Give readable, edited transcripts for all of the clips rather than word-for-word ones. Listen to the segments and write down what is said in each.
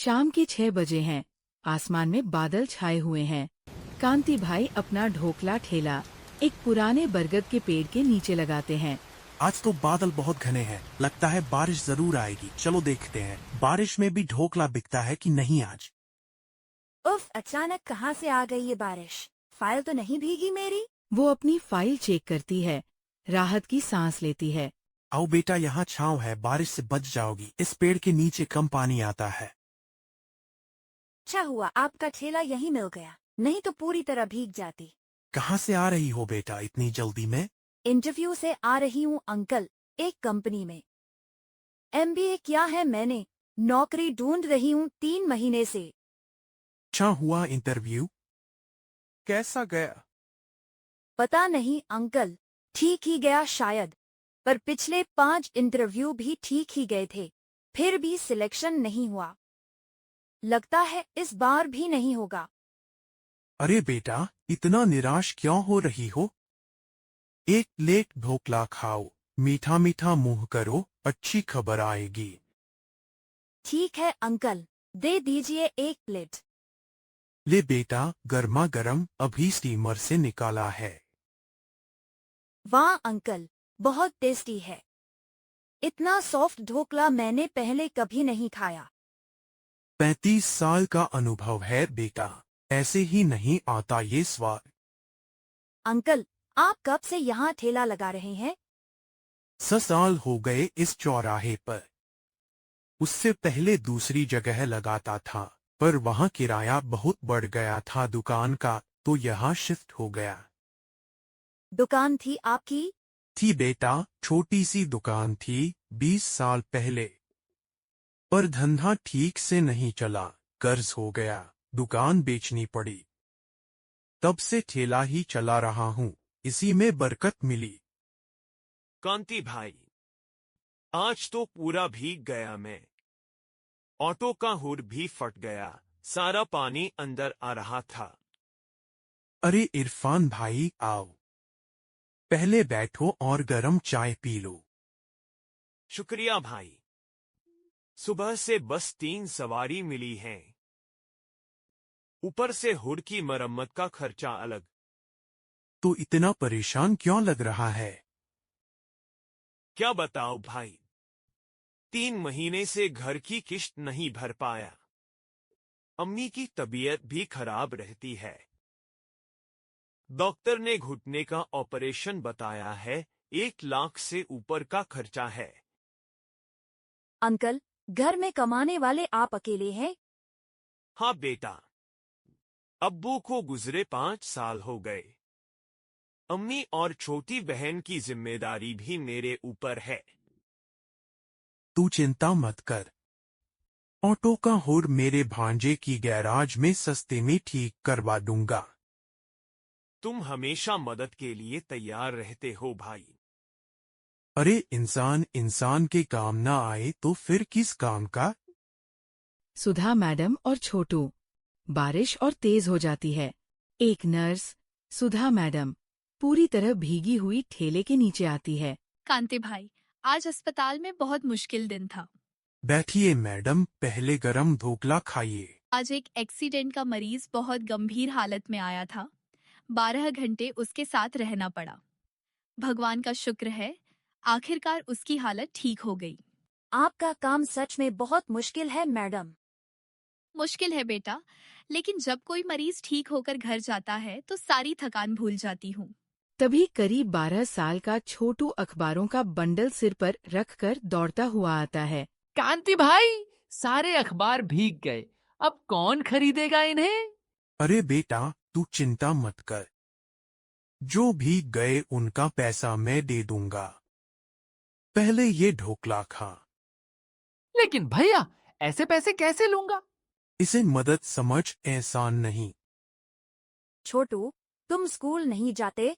शाम के 6 बजे हैं। आसमान में बादल छाए हुए हैं। कांति भाई अपना ढोकला ठेला एक पुराने बरगद के पेड़ के नीचे लगाते हैं। आज तो बादल बहुत घने हैं, लगता है बारिश जरूर आएगी। चलो देखते हैं, बारिश में भी ढोकला बिकता है कि नहीं आज। उफ, अचानक कहाँ से आ गई ये बारिश? फाइल तो नहीं भीगी मेरी? वो अपनी फाइल चेक करती है, राहत की सांस लेती है। आओ बेटा, यहाँ छांव है, बारिश से बच जाओगी। इस पेड़ के नीचे कम पानी आता है। अच्छा हुआ आपका ठेला यहीं मिल गया, नहीं तो पूरी तरह भीग जाती। कहाँ से आ रही हो बेटा इतनी जल्दी में? इंटरव्यू से आ रही हूँ अंकल, एक कंपनी में। एमबीए किया है मैंने, नौकरी ढूंढ रही हूँ 3 महीने से। अच्छा हुआ इंटरव्यू? कैसा गया? पता नहीं अंकल, ठीक ही गया शायद, पर पिछले 5 इंटरव्यू भी ठीक ही गए थे, फिर भी सिलेक्शन नहीं हुआ। लगता है इस बार भी नहीं होगा। अरे बेटा, इतना निराश क्यों हो रही हो? एक प्लेट ढोकला खाओ, मीठा मीठा मुंह करो, अच्छी खबर आएगी। ठीक है अंकल, दे दीजिए 1 प्लेट। ले बेटा, गर्मा गर्म अभी स्टीमर से निकाला है। वाह अंकल, बहुत टेस्टी है। इतना सॉफ्ट ढोकला मैंने पहले कभी नहीं खाया। 35 साल का अनुभव है बेटा, ऐसे ही नहीं आता ये स्वाद। अंकल, आप कब से यहाँ ठेला लगा रहे हैं? 6 साल हो गए इस चौराहे पर। उससे पहले दूसरी जगह लगाता था, पर वहाँ किराया बहुत बढ़ गया था दुकान का, तो यहाँ शिफ्ट हो गया। दुकान थी आपकी? थी बेटा, छोटी सी दुकान थी 20 साल पहले, पर धंधा ठीक से नहीं चला, कर्ज हो गया, दुकान बेचनी पड़ी। तब से ठेला ही चला रहा हूँ, इसी में बरकत मिली। कांति भाई, आज तो पूरा भीग गया मैं। ऑटो का हुड भी फट गया, सारा पानी अंदर आ रहा था। अरे इरफान भाई आओ, पहले बैठो और गरम चाय पी लो। शुक्रिया भाई, सुबह से बस 3 सवारी मिली हैं, ऊपर से हुड की मरम्मत का खर्चा अलग। तो इतना परेशान क्यों लग रहा है? क्या बताओ भाई, 3 महीने से घर की किश्त नहीं भर पाया। अम्मी की तबीयत भी खराब रहती है। डॉक्टर ने घुटने का ऑपरेशन बताया है, 1 लाख से ऊपर का खर्चा है। अंकल, घर में कमाने वाले आप अकेले हैं? हाँ बेटा, अब्बू को गुजरे 5 साल हो गए। अम्मी और छोटी बहन की जिम्मेदारी भी मेरे ऊपर है। तू चिंता मत कर, ऑटो का हुड मेरे भांजे की गैराज में सस्ते में ठीक करवा दूंगा। तुम हमेशा मदद के लिए तैयार रहते हो भाई। अरे इंसान इंसान के काम ना आए तो फिर किस काम का? सुधा मैडम और छोटू। बारिश और तेज हो जाती है। एक नर्स, सुधा मैडम, पूरी तरह भीगी हुई ठेले के नीचे आती है। कांति भाई, आज अस्पताल में बहुत मुश्किल दिन था। बैठिए मैडम, पहले गरम ढोकला खाइए। आज एक एक्सीडेंट का मरीज बहुत गंभीर हालत में आया था। 12 घंटे उसके साथ रहना पड़ा। भगवान का शुक्र है, आखिरकार उसकी हालत ठीक हो गई। आपका काम सच में बहुत मुश्किल है मैडम। मुश्किल है बेटा, लेकिन जब कोई मरीज ठीक होकर घर जाता है तो सारी थकान भूल जाती हूँ। तभी करीब 12 साल का छोटू अखबारों का बंडल सिर पर रखकर दौड़ता हुआ आता है। कांति भाई, सारे अखबार भीग गए, अब कौन खरीदेगा इन्हें? अरे बेटा, तू चिंता मत कर, जो भी गए उनका पैसा मैं दे दूंगा। पहले ये ढोकला खा। लेकिन भैया, ऐसे पैसे कैसे लूंगा? इसे मदद समझ, एहसान नहीं। छोटू, तुम स्कूल नहीं जाते?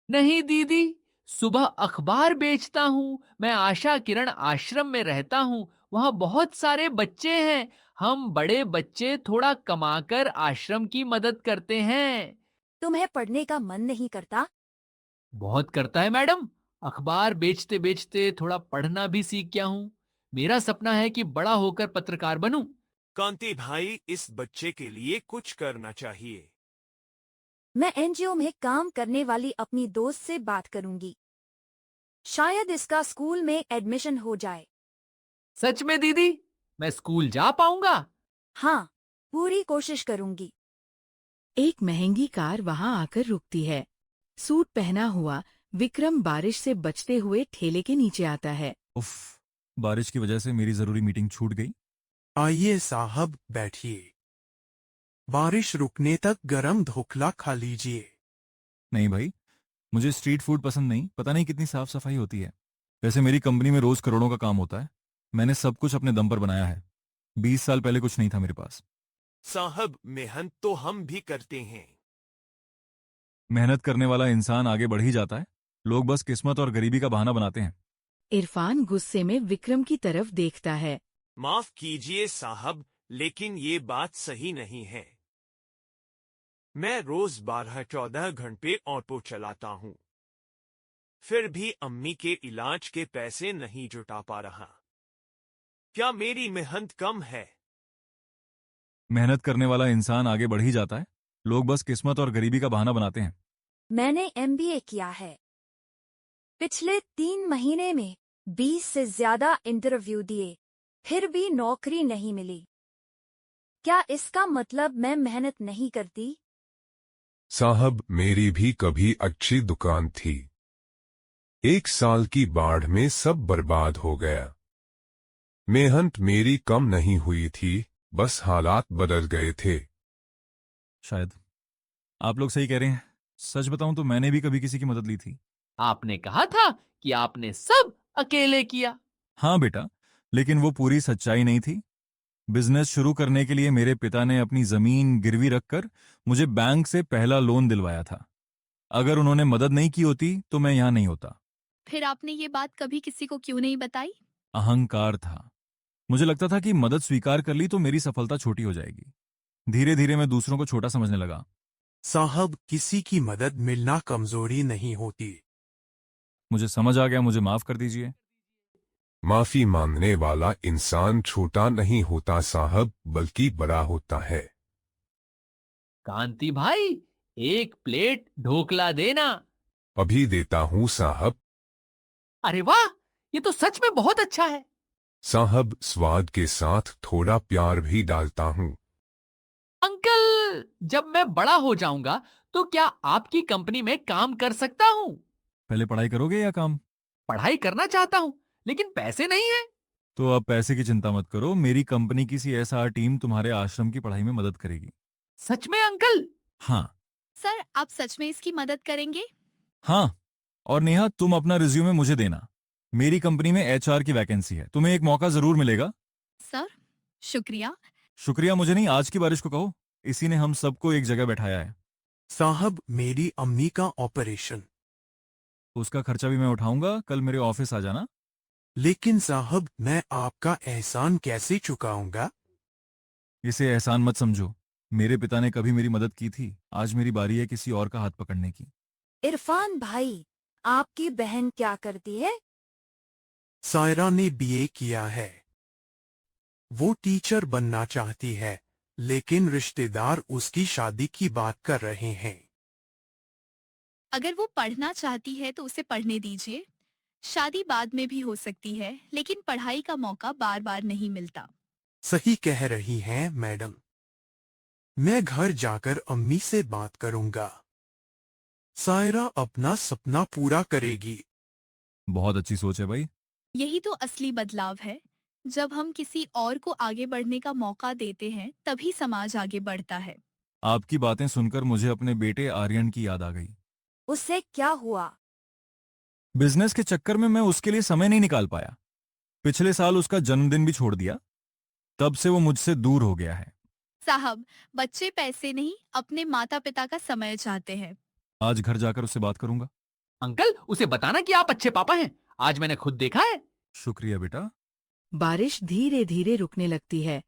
नहीं दीदी, सुबह अखबार बेचता हूँ। मैं आशा किरण आश्रम में रहता हूँ, वहाँ बहुत सारे बच्चे हैं। हम बड़े बच्चे थोड़ा कमाकर आश्रम की मदद करते हैं। तुम्हें पढ़ने का मन नहीं करता? बहुत करता है मैडम, अखबार बेचते बेचते थोड़ा पढ़ना भी सीख गया हूँ। मेरा सपना है कि बड़ा होकर पत्रकार बनूं। कांति भाई, इस बच्चे के लिए कुछ करना चाहिए। मैं एनजीओ में काम करने वाली अपनी दोस्त से बात करूंगी। शायद इसका स्कूल में एडमिशन हो जाए। सच में दीदी, मैं स्कूल जा पाऊंगा? हाँ, पूरी कोशिश करूंगी। एक महंगी कार वहां आकर रुकती है। सूट पहना हुआ विक्रम बारिश से बचते हुए ठेले के नीचे आता है। उफ, बारिश की वजह से मेरी जरूरी मीटिंग छूट गई। आइए साहब, बैठिए। बारिश रुकने तक गरम ढोकला खा लीजिए। नहीं भाई, मुझे स्ट्रीट फूड पसंद नहीं। पता नहीं कितनी साफ सफाई होती है। वैसे मेरी कंपनी में रोज करोड़ों का काम होता है। मैंने सब कुछ अपने दम पर बनाया है। 20 साल पहले कुछ नहीं था मेरे पास। साहब, मेहनत तो हम भी करते हैं। मेहनत करने वाला इंसान आगे बढ़ ही जाता है। लोग बस किस्मत और गरीबी का बहाना बनाते हैं। इरफान गुस्से में विक्रम की तरफ देखता है। माफ कीजिए साहब, लेकिन ये बात सही नहीं है। मैं रोज 12-14 घंटे ऑटो चलाता हूँ, फिर भी अम्मी के इलाज के पैसे नहीं जुटा पा रहा। क्या मेरी मेहनत कम है? मेहनत करने वाला इंसान आगे बढ़ ही जाता है। लोग बस किस्मत और गरीबी का बहाना बनाते हैं। मैंने एमबीए किया है। पिछले 3 महीने में 20 से ज्यादा इंटरव्यू दिए, फिर भी नौकरी नहीं मिली। क्या इसका मतलब मैं मेहनत नहीं करती? साहब, मेरी भी कभी अच्छी दुकान थी। 1 साल की बाढ़ में सब बर्बाद हो गया। मेहनत मेरी कम नहीं हुई थी, बस हालात बदल गए थे। शायद आप लोग सही कह रहे हैं। सच बताऊं तो मैंने भी कभी किसी की मदद ली थी। आपने कहा था कि आपने सब अकेले किया। हाँ बेटा, लेकिन वो पूरी सच्चाई नहीं थी। बिजनेस शुरू करने के लिए मेरे पिता ने अपनी जमीन गिरवी रखकर मुझे बैंक से पहला लोन दिलवाया था। अगर उन्होंने मदद नहीं की होती तो मैं यहां नहीं होता। फिर आपने ये बात कभी किसी को क्यों नहीं बताई? अहंकार था। मुझे लगता था कि मदद स्वीकार कर ली तो मेरी सफलता छोटी हो जाएगी। धीरे धीरे मैं दूसरों को छोटा समझने लगा। साहब, किसी की मदद मिलना कमजोरी नहीं होती। मुझे समझ आ गया, मुझे माफ कर दीजिए। माफी मांगने वाला इंसान छोटा नहीं होता साहब, बल्कि बड़ा होता है। कांति भाई, 1 प्लेट ढोकला देना। अभी देता हूँ साहब। अरे वाह, ये तो सच में बहुत अच्छा है। साहब, स्वाद के साथ थोड़ा प्यार भी डालता हूँ। अंकल, जब मैं बड़ा हो जाऊंगा तो क्या आपकी कंपनी में काम कर सकता हूँ? पहले पढ़ाई करोगे या काम? पढ़ाई करना चाहता हूँ, लेकिन पैसे नहीं है। तो अब पैसे की चिंता मत करो। मेरी कंपनी की CSR टीम तुम्हारे आश्रम की पढ़ाई में मदद करेगी। सच में अंकल? हाँ। सर, आप सच में इसकी मदद करेंगे? हाँ, और नेहा, तुम अपना रिज्यूमे मुझे देना। मेरी कंपनी में HR की वैकेंसी है। तुम्हें एक मौका जरूर मिलेगा। सर, शुक्रिया। शुक्रिया मुझे नहीं, आज की बारिश को कहो। इसी ने हम सबको एक जगह बैठाया है। साहब, मेरी अम्मी का ऑपरेशन। उसका खर्चा भी मैं उठाऊंगा। कल मेरे ऑफिस आ जाना। लेकिन साहब, मैं आपका एहसान कैसे चुकाऊंगा? इसे एहसान मत समझो। मेरे पिता ने कभी मेरी मदद की थी। आज मेरी बारी है किसी और का हाथ पकड़ने की। इरफान भाई, आपकी बहन क्या करती है? सायरा ने BA किया है। वो टीचर बनना चाहती है, लेकिन रिश्तेदार उसकी शादी की बात कर रहे हैं। अगर वो पढ़ना चाहती है तो उसे पढ़ने दीजिए। शादी बाद में भी हो सकती है, लेकिन पढ़ाई का मौका बार बार नहीं मिलता। सही कह रही हैं मैडम। मैं घर जाकर अम्मी से बात करूंगा। सायरा अपना सपना पूरा करेगी। बहुत अच्छी सोच है भाई। यही तो असली बदलाव है। जब हम किसी और को आगे बढ़ने का मौका देते हैं, तभी समाज आगे बढ़ता है। आपकी बातें सुनकर मुझे अपने बेटे आर्यन की याद आ गई। उससे क्या हुआ? बिजनेस के चक्कर में मैं उसके लिए समय नहीं निकाल पाया। पिछले साल उसका जन्मदिन भी छोड़ दिया। तब से वो मुझसे दूर हो गया है। साहब, बच्चे पैसे नहीं, अपने माता पिता का समय चाहते हैं। आज घर जाकर उससे बात करूंगा। अंकल, उसे बताना कि आप अच्छे पापा हैं। आज मैंने खुद देखा है। शुक्रिया बेटा। बारिश धीरे धीरे रुकने लगती है।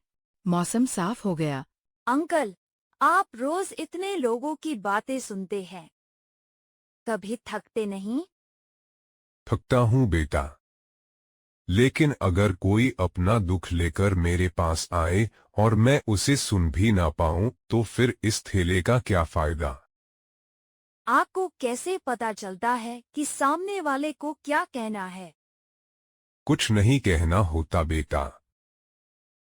मौसम साफ हो गया। अंकल, आप रोज इतने लोगों की बातें सुनते हैं, कभी थकते नहीं? थकता हूँ बेटा, लेकिन अगर कोई अपना दुख लेकर मेरे पास आए और मैं उसे सुन भी ना पाऊं तो फिर इस ठेले का क्या फायदा। आपको कैसे पता चलता है कि सामने वाले को क्या कहना है? कुछ नहीं कहना होता बेटा,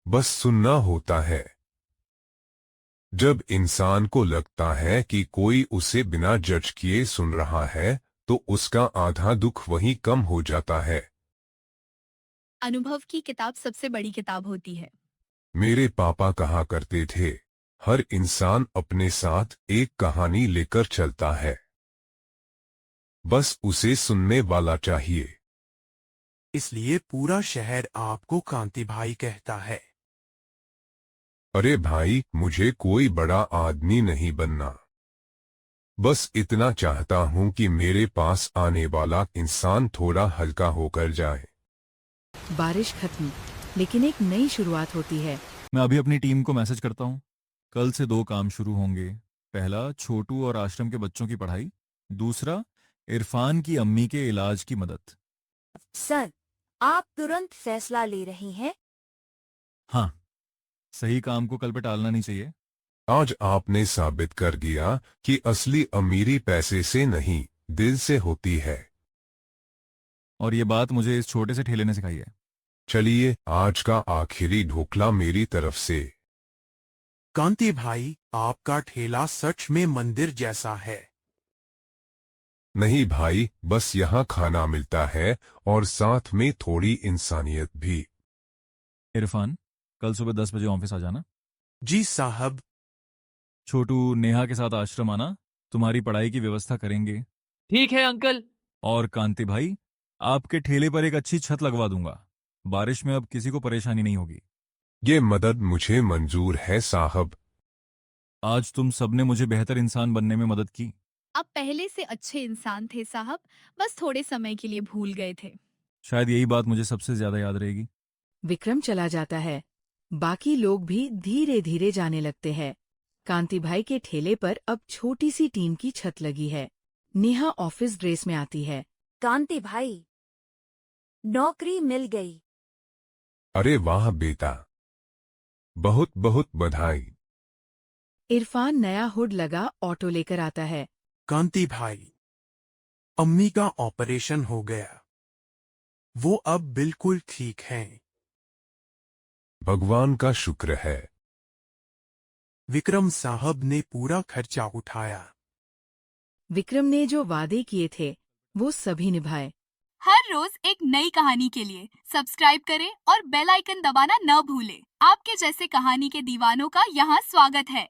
बस सुनना होता है। जब इंसान को लगता है कि कोई उसे बिना जज किए सुन रहा है तो उसका आधा दुख वहीं कम हो जाता है। अनुभव की किताब सबसे बड़ी किताब होती है। मेरे पापा कहा करते थे, हर इंसान अपने साथ एक कहानी लेकर चलता है, बस उसे सुनने वाला चाहिए। इसलिए पूरा शहर आपको कांति भाई कहता है। अरे भाई, मुझे कोई बड़ा आदमी नहीं बनना, बस इतना चाहता हूं कि मेरे पास आने वाला इंसान थोड़ा हल्का होकर जाए। बारिश खत्म, लेकिन एक नई शुरुआत होती है। मैं अभी अपनी टीम को मैसेज करता हूँ। कल से 2 काम शुरू होंगे। पहला, छोटू और आश्रम के बच्चों की पढ़ाई। दूसरा, इरफान की अम्मी के इलाज की मदद। सर, आप तुरंत फैसला ले रहे हैं? हाँ, सही काम को कल पे टालना नहीं चाहिए। आज आपने साबित कर दिया कि असली अमीरी पैसे से नहीं, दिल से होती है। और ये बात मुझे इस छोटे से ठेले ने सिखाई है। चलिए, आज का आखिरी ढोकला मेरी तरफ से। कांति भाई, आपका ठेला सच में मंदिर जैसा है। नहीं भाई, बस यहाँ खाना मिलता है और साथ में थोड़ी इंसानियत भी। इरफान, कल सुबह 10 बजे ऑफिस आ जाना। जी साहब। छोटू, नेहा के साथ आश्रम आना, तुम्हारी पढ़ाई की व्यवस्था करेंगे। ठीक है अंकल। और कांति भाई, आपके ठेले पर एक अच्छी छत लगवा दूंगा। बारिश में अब किसी को परेशानी नहीं होगी। ये मदद मुझे मंजूर है साहब। आज तुम सबने मुझे बेहतर इंसान बनने में मदद की। आप पहले से अच्छे इंसान थे साहब, बस थोड़े समय के लिए भूल गए थे। शायद यही बात मुझे सबसे ज्यादा याद रहेगी। विक्रम चला जाता है। बाकी लोग भी धीरे धीरे जाने लगते हैं। कांति भाई के ठेले पर अब छोटी सी टीम की छत लगी है। नेहा ऑफिस ड्रेस में आती है। कांति भाई, नौकरी मिल गई। अरे वाह बेटा, बहुत बहुत बधाई। इरफान नया हुड लगा ऑटो लेकर आता है। कांति भाई, अम्मी का ऑपरेशन हो गया, वो अब बिल्कुल ठीक हैं। भगवान का शुक्र है। विक्रम साहब ने पूरा खर्चा उठाया। विक्रम ने जो वादे किए थे वो सभी निभाए। हर रोज एक नई कहानी के लिए सब्सक्राइब करें और बेल आइकन दबाना न भूलें। आपके जैसे कहानी के दीवानों का यहाँ स्वागत है।